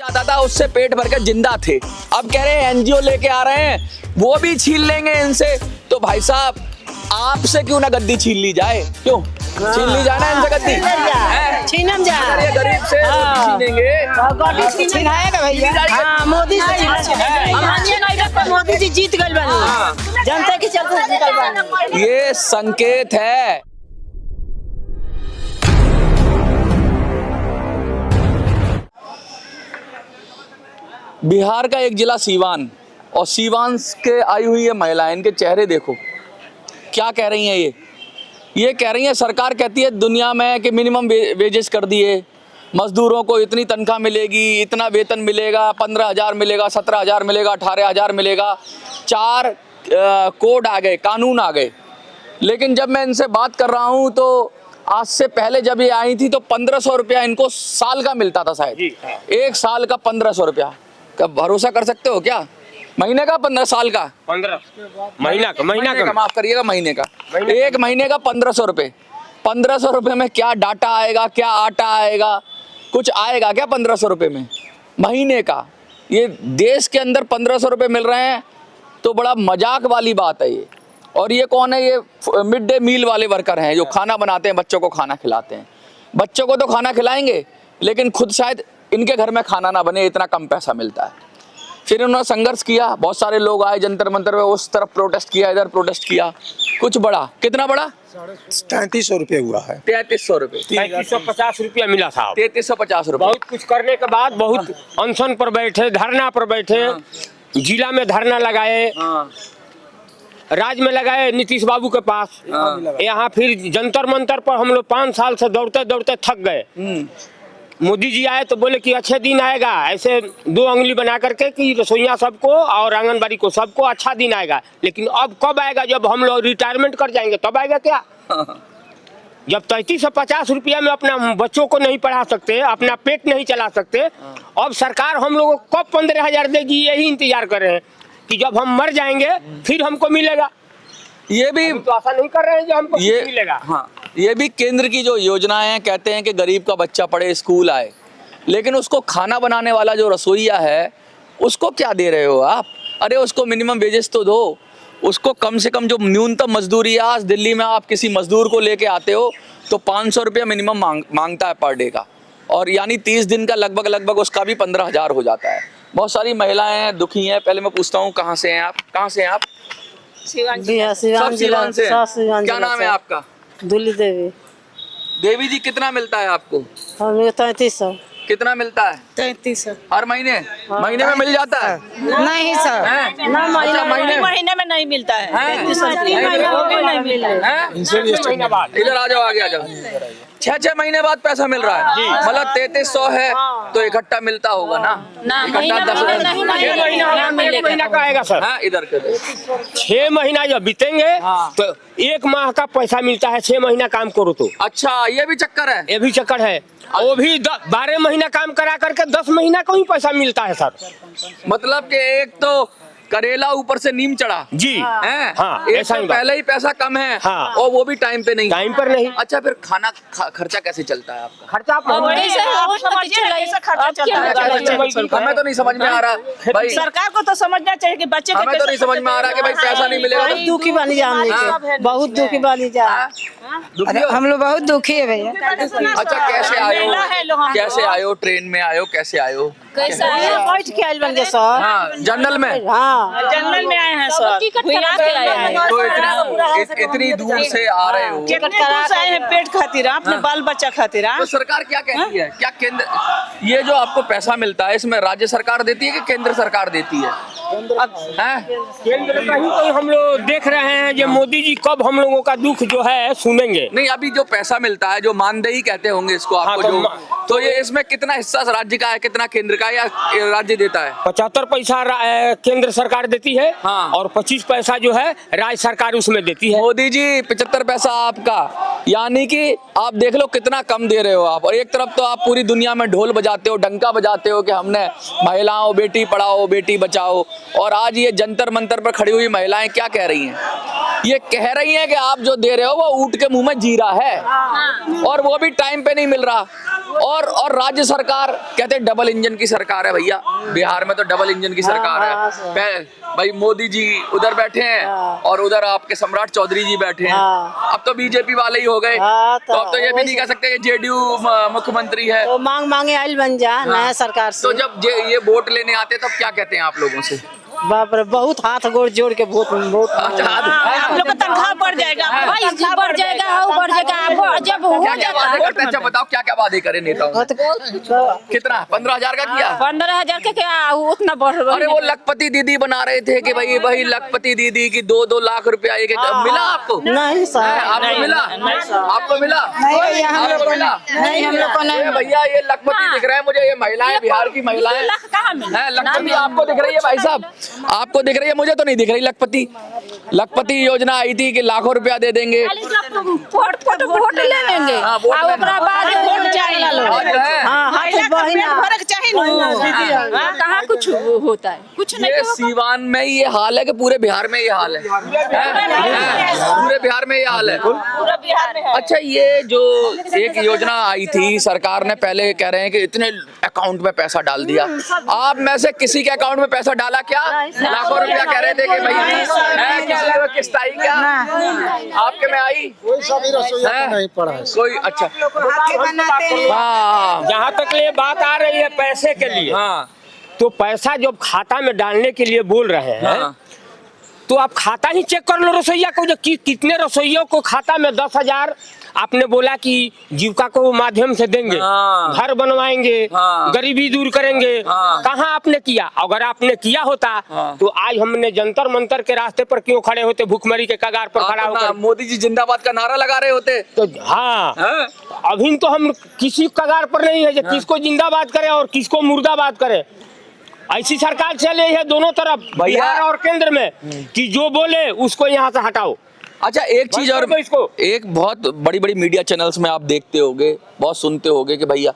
आता था उससे पेट भर के जिंदा थे, अब कह रहे हैं एनजीओ लेके आ रहे हैं वो भी छीन लेंगे इनसे। तो भाई साहब आपसे क्यों ना गद्दी छीन ली जाए, क्यों छीन ली जाए ना इनसे गद्दी, छीनम जा ये गरीब से छीनेंगे छीनाएगा भैया। हाँ, मोदी जी जीत गए बनी, जनता के चलते जीतल बनी। ये संकेत है। बिहार का एक जिला सीवान, और सीवान के आई हुई है महिलाएं, इनके चेहरे देखो क्या कह रही हैं। ये कह रही हैं सरकार कहती है दुनिया में कि मिनिमम वेजेस कर दिए, मजदूरों को इतनी तनख्वाह मिलेगी, इतना वेतन मिलेगा, 15,000 मिलेगा, 17,000 मिलेगा, 18,000 मिलेगा, 4 कोड आ गए, कानून आ गए। लेकिन जब मैं इनसे बात कर रहा हूँ तो आज से पहले जब ये आई थी तो 1,500 रुपया इनको साल का मिलता था शायद, एक साल का 1,500 रुपया। कब भरोसा कर सकते हो क्या? महीने का 15 साल का 15 महीना का माफ करिएगा, महीने का एक महीने का 1,500 रुपये। 1,500 रुपये में क्या डाटा आएगा, क्या आटा आएगा, कुछ आएगा क्या 1,500 रुपये में महीने का? ये देश के अंदर 1,500 रुपये मिल रहे हैं तो बड़ा मजाक वाली बात है ये। और ये कौन है? ये मिड डे मील वाले वर्कर हैं जो खाना बनाते हैं, बच्चों को खाना खिलाते हैं। बच्चों को तो खाना खिलाएंगे लेकिन खुद शायद इनके घर में खाना ना बने, इतना कम पैसा मिलता है। फिर उन्होंने संघर्ष किया, बहुत सारे लोग आए जंतर मंतर में, उस तरफ प्रोटेस्ट किया, इधर प्रोटेस्ट किया, कुछ बड़ा, कितना बड़ा? 3300 रुपये हुआ है। 3300 रुपये, 3350 रुपया मिला था। 3350 रुपये। बहुत कुछ करने के बाद बहुत अनशन पर बैठे, धरना पर बैठे, जिला में धरना लगाए, राज्य में लगाए नीतीश बाबू के पास, यहाँ फिर जंतर मंतर पर हम लोग 5 साल से दौड़ते दौड़ते थक गए। मोदी जी आए तो बोले कि अच्छे दिन आएगा, ऐसे 2 उंगली बना करके कि रसोइया सबको और आंगनबाड़ी को सबको अच्छा दिन आएगा। लेकिन अब कब आएगा? जब हम लोग रिटायरमेंट कर जाएंगे तब आएगा क्या? जब 3350 रुपया में अपना बच्चों को नहीं पढ़ा सकते, अपना पेट नहीं चला सकते, अब सरकार हम लोगों को कब 15,000 देगी यही इंतजार कर रहे हैं कि जब हम मर जाएंगे फिर हमको मिलेगा। ये भी तो आशा नहीं कर रहे हैं जो हमको ये मिलेगा। हाँ, ये भी केंद्र की जो योजनाएं हैं, कहते हैं कि गरीब का बच्चा पढ़े, स्कूल आए, लेकिन उसको खाना बनाने वाला जो रसोइया है उसको क्या दे रहे हो आप? अरे उसको मिनिमम वेजेस तो दो, उसको कम से कम जो न्यूनतम मजदूरी है। आज दिल्ली में आप किसी मजदूर को लेके आते हो तो 500 रुपया मिनिमम मांगता है पर डे का, और यानी 30 दिन का लगभग उसका भी 15,000 हो जाता है। बहुत सारी महिलाएं हैं, दुखी हैं। पहले मैं पूछता हूँ कहाँ से हैं आप? कहाँ से हैं आप? सिवान से। क्या नाम है आपका? दुली देवी। देवी जी, कितना मिलता है आपको? हमें 3300। कितना मिलता है? 3300 हर महीने? महीने में मिल जाता है? नहीं सर, महीने में नहीं मिलता है। इधर आ जाओ, आगे आ जाओ। 6 महीने बाद पैसा मिल रहा है, मतलब 3300 है तो इकट्ठा मिलता होगा ना? इकट्ठा 10 महीना का आएगा सर। हाँ, इधर के 6 महीना जब बीतेंगे तो 1 माह का पैसा मिलता है। 6 महीना काम करो तो। अच्छा, ये भी चक्कर है? ये भी चक्कर है। वो भी 12 महीना काम करा करके 10 महीना को ही पैसा मिलता है सर। मतलब कि एक तो करेला ऊपर से नीम चढ़ा जी हैं? हाँ, एक ऐसा तो ही पहले ही पैसा कम है, हाँ, और वो भी टाइम पे नहीं। टाइम पर नहीं। अच्छा, फिर खाना खर्चा कैसे चलता है आपका? खर्चा हमें तो नहीं समझ में आ रहा भाई। सरकार को तो समझना चाहिए कि बच्चे के हमें तो नहीं समझ में आ रहा कि भाई पैसा नहीं मिलेगा। बहुत दुखी बनी जा, बहुत दुखी बनी जा। हम लोग बहुत दुखी है भैया। अच्छा, कैसे आयो? कैसे आयो? ट्रेन में आयो? कैसे आयो? बैठ के आयल बन गए सर। हाँ, जनरल में? हाँ, जनरल में आए हैं सर। तो इतनी दूर से आ रहे हो? आए हैं पेट खातिर, अपने बाल बच्चा खातिर। तो सरकार क्या कहती है? क्या केंद्र, ये जो आपको पैसा मिलता है इसमें राज्य सरकार देती है कि केंद्र सरकार देती है? केंद्र का ही कोई हम लोग देख रहे हैं जो मोदी जी कब हम लोगों का दुख जो है सुनेंगे। नहीं, अभी जो पैसा मिलता है, जो मानदेय कहते होंगे इसको आपको, तो ये इसमें कितना हिस्सा राज्य का है, कितना केंद्र का, या राज्य देता है? 75 पैसा केंद्र सरकार देती है, हाँ, और 25 पैसा जो है राज्य सरकार उसमें देती है। मोदी जी 75 पैसा आपका, यानी कि आप देख लो कितना कम दे रहे हो आप। और एक तरफ तो आप पूरी दुनिया में ढोल बजाते हो, डंका बजाते हो कि हमने महिलाओं, बेटी पढ़ाओ बेटी बचाओ, और आज ये जंतर मंतर पर खड़ी हुई महिलाएं क्या कह रही हैं? ये कह रही हैं कि आप जो दे रहे हो वो ऊंट के मुंह में जीरा है, और वो भी टाइम पे नहीं मिल रहा। और राज्य सरकार कहते हैं डबल इंजन की सरकार है भैया। बिहार में तो डबल इंजन की सरकार है। भाई मोदी जी उधर बैठे हैं और उधर आपके सम्राट चौधरी जी बैठे हैं। अब तो बीजेपी वाले ही हो गए, तो अब तो ये भी नहीं कह सकते कि जेडीयू मुख्यमंत्री है। तो मांगे आइल बन जा नया सरकार से। तो जब ये वोट लेने आते तब क्या कहते हैं आप लोगों से? बाप रे, बहुत हाथ गोड़ जोड़ के वोट हम लोग का तनख्वाह बढ़ जाएगा, बढ़ जाएगा जब हो क्या क्या वादे करते हैं? अच्छा बताओ क्या क्या वादे करे नेताओं? कितना 15,000 का किया? 15,000 का क्या उतना बढ़ रहा? अरे वो लखपति दीदी बना रहे थे कि भाई लखपति दीदी की 2-2 लाख रुपया एक मिला आपको? नहीं सर, आपको मिला? आपको मिला? नहीं हम लोग को नहीं, हम लोग को नहीं। भैया ये लखपति दिख रहा है मुझे, ये महिलाएं, बिहार की महिलाएं हैं। लखपति आपको दिख रही है भाई साहब? आपको दिख रही है? मुझे तो नहीं दिख रही। लखपति योजना आई थी कि लाखों रुपया दे देंगे। वोट ले लेंगे, कहाँ कुछ होता है? कुछ नहीं। ये सीवान में ये हाल है कि पूरे बिहार में ये हाल है? पूरे बिहार में ये हाल है। अच्छा, ये जो एक योजना आई थी सरकार ने, पहले कह रहे हैं कि इतने अकाउंट में पैसा डाल दिया। आप में से किसी के अकाउंट में पैसा डाला क्या? लाखों रुपया कह रहे थे कि भाई किसी को किस्त आई क्या? आपके में आई? कोई सभी रसोईया को नहीं पड़ा है कोई। अच्छा, हाँ, जहाँ तक ये बात आ रही है पैसे के लिए, हाँ, तो पैसा जब खाता में डालने के लिए बोल रहे हैं, हाँ। तो आप खाता ही चेक कर लो रसोईया को, जो कितने रसोइयों को खाता में 10,000 आपने बोला कि जीविका को माध्यम से देंगे, हाँ। घर बनवाएंगे, हाँ। गरीबी दूर करेंगे, हाँ। कहाँ आपने किया? अगर आपने किया होता हाँ। तो आज हमने जंतर मंतर के रास्ते पर क्यों खड़े होते, भूखमरी के कगार पर खड़ा होकर? मोदी जी जिंदाबाद का नारा लगा रहे होते तो हाँ, अभी तो हम किसी कगार पर नहीं है जो किसको जिंदाबाद करे और किसको मुर्दाबाद करे। ऐसी सरकार चले है दोनों तरफ, बिहार और केंद्र में, कि जो बोले उसको यहाँ से हटाओ। अच्छा, एक चीज और, इसको एक बहुत बड़ी बड़ी मीडिया चैनल्स में आप देखते होंगे, बहुत सुनते होंगे कि भैया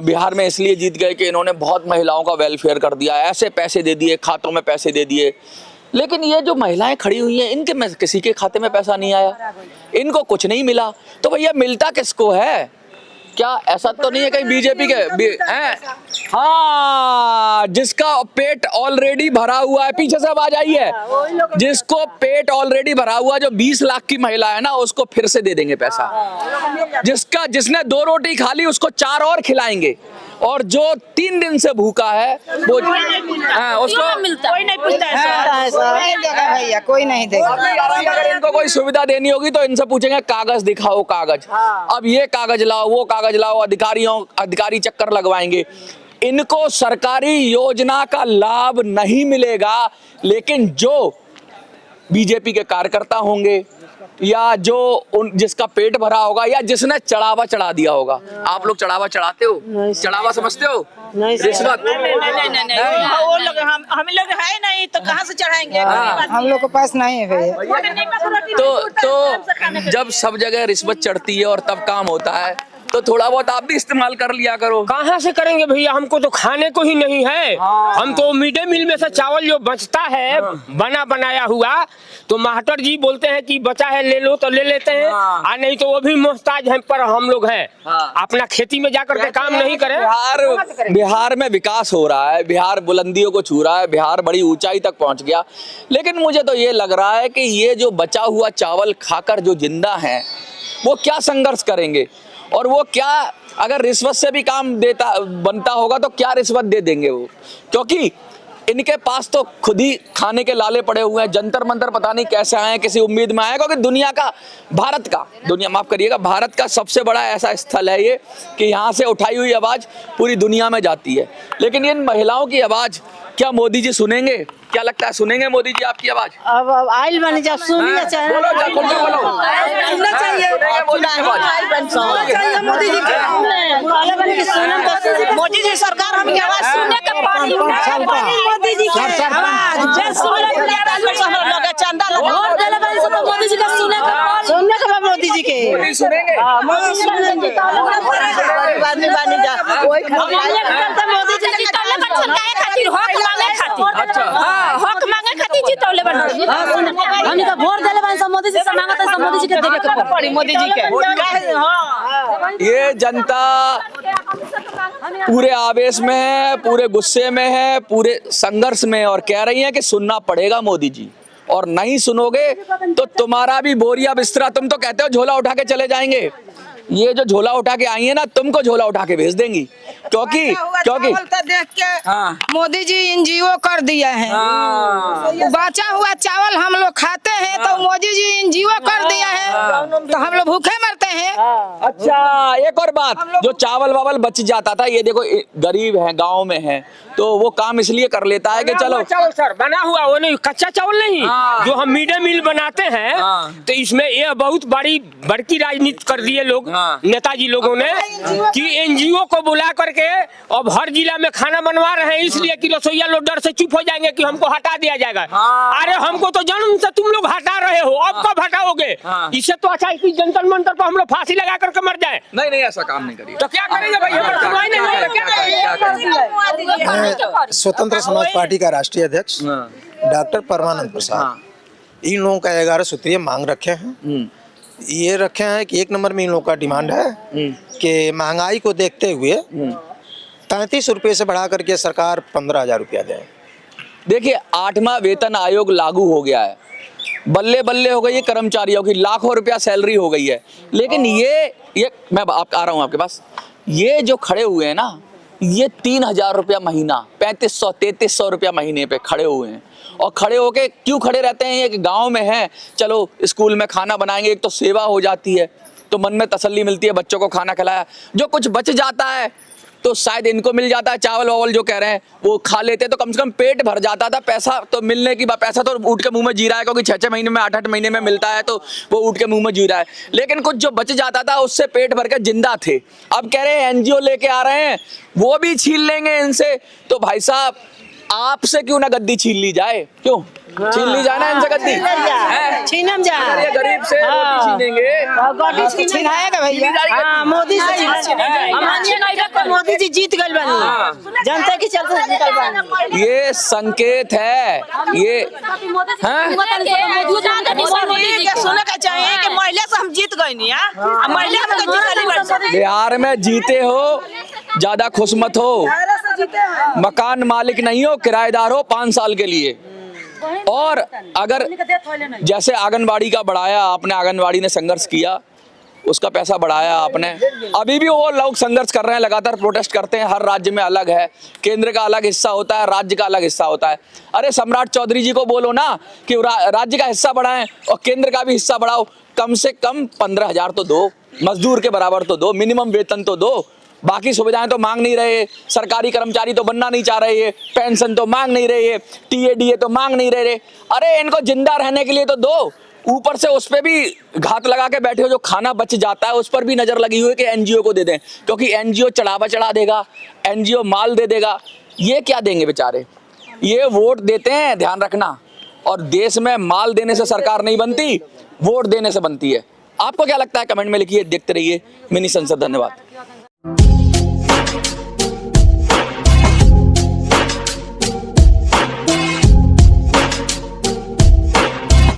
बिहार में इसलिए जीत गए कि इन्होंने बहुत महिलाओं का वेलफेयर कर दिया, ऐसे पैसे दे दिए, खातों में पैसे दे दिए। लेकिन ये जो महिलाएं खड़ी हुई हैं, इनके में किसी के खाते में पैसा नहीं आया, इनको कुछ नहीं मिला। तो भैया मिलता किसको है? क्या ऐसा तो नहीं है कहीं बीजेपी के हैं? हाँ, जिसका पेट ऑलरेडी भरा हुआ है, पीछे से आवाज आई है, जिसको पेट ऑलरेडी भरा हुआ, जो 20 लाख की महिला है ना, उसको फिर से दे देंगे पैसा। जिसने 2 रोटी खा ली उसको 4 और खिलाएंगे, और जो 3 दिन से भूखा है वो उसको कोई नहीं पूछता है भैया, कोई नहीं देगा। अगर इनको कोई सुविधा देनी होगी तो इनसे पूछेंगे कागज दिखाओ, कागज। अब ये कागज लाओ, वो कागज लाओ, अधिकारी चक्कर लगवाएंगे। इनको सरकारी योजना का लाभ नहीं मिलेगा, लेकिन जो बीजेपी के कार्यकर्ता होंगे या जो जिसका पेट भरा होगा या जिसने चढ़ावा चढ़ा दिया होगा। आप लोग चढ़ावा चढ़ाते हो? चढ़ावा समझते हो? रिश्वत? वो लोग हम लोग है नहीं तो कहाँ से चढ़ाएंगे? हम लोग के पास नहीं है भैया। तो जब सब जगह रिश्वत चढ़ती है और तब काम होता है, तो थोड़ा बहुत आप भी इस्तेमाल कर लिया करो। कहाँ से करेंगे भैया? हमको तो खाने को ही नहीं है। हम तो मिड डे मील में से चावल जो बचता है बना बनाया हुआ, तो मास्टर जी बोलते हैं कि बचा है ले लो, तो ले लेते हैं, और नहीं तो वो भी मोहताज हैं। पर हम लोग हैं अपना खेती में जाकर के काम नहीं करें। बिहार में विकास हो रहा है, बिहार बुलंदियों को छू रहा है, बिहार बड़ी ऊंचाई तक पहुंच गया। लेकिन मुझे तो ये लग रहा है कि ये जो बचा हुआ चावल खाकर जो जिंदा हैं, वो क्या संघर्ष करेंगे, और वो क्या, अगर रिश्वत से भी काम बनता होगा तो क्या रिश्वत दे देंगे वो? क्योंकि इनके पास तो खुद ही खाने के लाले पड़े हुए हैं। जंतर मंतर पता नहीं कैसे आए हैं, किसी उम्मीद में आए, क्योंकि भारत का सबसे बड़ा ऐसा स्थल है ये कि यहाँ से उठाई हुई आवाज पूरी दुनिया में जाती है। लेकिन इन महिलाओं की आवाज क्या मोदी जी सुनेंगे? क्या लगता है सुनेंगे मोदी जी आपकी आवाज? अब आइल बन जब सुनना चाहिए, बोलो, सुनना चाहिए मोदी जी के। मोदी जी सरकार हमकी आवाज सुनने के पड़ी। मोदी जी के चंदा लगा मोदी जी का सुनने के बाद मोदी जी के मोदी सुनेंगे। मोदी सुनेंगे। अच्छा, हक मांगे खातिर जीतौले बन हम तो वोट देले बन सब मोदी जी से मांगत है, सब मोदी जी के देवे के पड़ी। मोदी जी के ये जनता पूरे आवेश में है, पूरे गुस्से में है, पूरे संघर्ष में है और कह रही हैं कि सुनना पड़ेगा मोदी जी, और नहीं सुनोगे तो तुम्हारा भी बोरिया बिस्तरा, तुम तो कहते हो झोला उठा के चले जाएंगे, ये जो झोला उठा के आई है ना, तुमको झोला उठा के भेज देंगी, क्योंकि देख के हाँ मोदी जी एनजीओ कर दिया है। बचा हुआ चावल हम लोग खाते हैं तो मोदी जी एनजीओ कर दिया है, तो हम लोग भूखे मरते हैं। अच्छा, एक और बात, जो चावल वावल बच जाता था, ये देखो गरीब है, गांव में है, तो वो काम इसलिए कर लेता है कि चलो चावल सर बना हुआ, वो नहीं कच्चा चावल नहीं, जो हम मिड डे मील बनाते हैं, तो इसमें ये बहुत बड़की राजनीति कर दिए लोग, नेताजी लोगों ने, कि एनजीओ को बुला करके अब हर जिला में खाना बनवा रहे हैं, इसलिए कि रसोईया लोग डर से चुप हो जाएंगे कि हमको हटा दिया जाएगा। अरे हमको तो जन्म से तुम लोग हटा रहे हो, अब कब हटाओगे? इससे तो अच्छा है कि जंतर मंतर पर हम लोग फांसी लगा करके मर जाए। नहीं नहीं, ऐसा काम नहीं करिए। तो क्या करेंगे भाई, हमारी सुनवाई नहीं होगी। मैं स्वतंत्र समाज पार्टी का राष्ट्रीय अध्यक्ष डॉक्टर परमानंद प्रसाद, इन लोगों का 11 सूत्रीय मांग रखे हैं। ये रखे हैं कि 1 नंबर में इन लोगों का डिमांड है कि महंगाई को देखते हुए 35 रुपये से बढ़ा करके सरकार 15,000 रुपया दें। देखिए, 8वां वेतन आयोग लागू हो गया है, बल्ले बल्ले हो गई है कर्मचारियों की, लाखों रुपया सैलरी हो गई है, लेकिन ये मैं आ रहा हूँ आपके पास, ये जो खड़े हुए हैं ना, ये 3,000 रुपया महीना, 3500-3300 रुपया महीने पे खड़े हुए हैं। और खड़े होके क्यों खड़े रहते हैं? ये कि गांव में है, चलो स्कूल में खाना बनाएंगे, एक तो सेवा हो जाती है, तो मन में तसल्ली मिलती है, बच्चों को खाना खिलाया, जो कुछ बच जाता है तो शायद इनको मिल जाता है, चावल वावल जो कह रहे हैं वो खा लेते, तो कम से कम पेट भर जाता था। पैसा तो मिलने की बात, पैसा तो उठ के मुंह में जी रहा है, क्योंकि 6-6 महीने में 8-8 महीने में मिलता है, तो वो उठ के मुंह में जी रहा है, लेकिन कुछ जो बच जाता था उससे पेट भर के जिंदा थे। अब कह रहे हैं एनजीओ लेके आ रहे हैं, वो भी छीन लेंगे इनसे। तो भाई साहब, आपसे क्यों ना गद्दी छीन ली जाए? क्यों छीन ली जाए ना इनसे गद्दी? छीनम जा ये गरीब से रोटी छीनेंगे, छिनाएगा भैया। हाँ, मोदी मोदी जी जीत गए बनी, जनता के चलते निकल बनी। ये संकेत है, ये सुनने का चाहिए कि महिला से हम जीत गए नहीं, महिला बिहार में जीते हो, ज्यादा खुश मत हो, मकान मालिक नहीं हो, किराएदार हो 5 साल के लिए। और अगर जैसे आंगनबाड़ी का बढ़ाया आपने, आंगनबाड़ी ने संघर्ष किया, उसका पैसा बढ़ाया आपने, अभी भी वो लोग संघर्ष कर रहे हैं, लगातार प्रोटेस्ट करते हैं। हर राज्य में अलग है, केंद्र का अलग हिस्सा होता है, राज्य का अलग हिस्सा होता है। अरे सम्राट चौधरी जी को बोलो ना कि राज्य का हिस्सा बढ़ाएं और केंद्र का भी हिस्सा बढ़ाओ, कम से कम 15,000 तो दो, मजदूर के बराबर तो दो, मिनिमम वेतन तो दो। बाकी सुविधाएं तो मांग नहीं रहे, सरकारी कर्मचारी तो बनना नहीं चाह रहे है, पेंशन तो मांग नहीं रहे है, टीएडीए तो मांग नहीं रहे। अरे इनको जिंदा रहने के लिए तो दो, ऊपर से उस पर भी घात लगा के बैठे हो, जो खाना बच जाता है उस पर भी नजर लगी हुई है कि एनजीओ को दे दें, क्योंकि एनजीओ चढ़ा देगा, एनजीओ माल दे देगा। ये क्या देंगे बेचारे? ये वोट देते हैं, ध्यान रखना, और देश में माल देने से सरकार नहीं बनती, वोट देने से बनती है। आपको क्या लगता है? कमेंट में लिखिए। देखते रहिए मिनी संसद। धन्यवाद।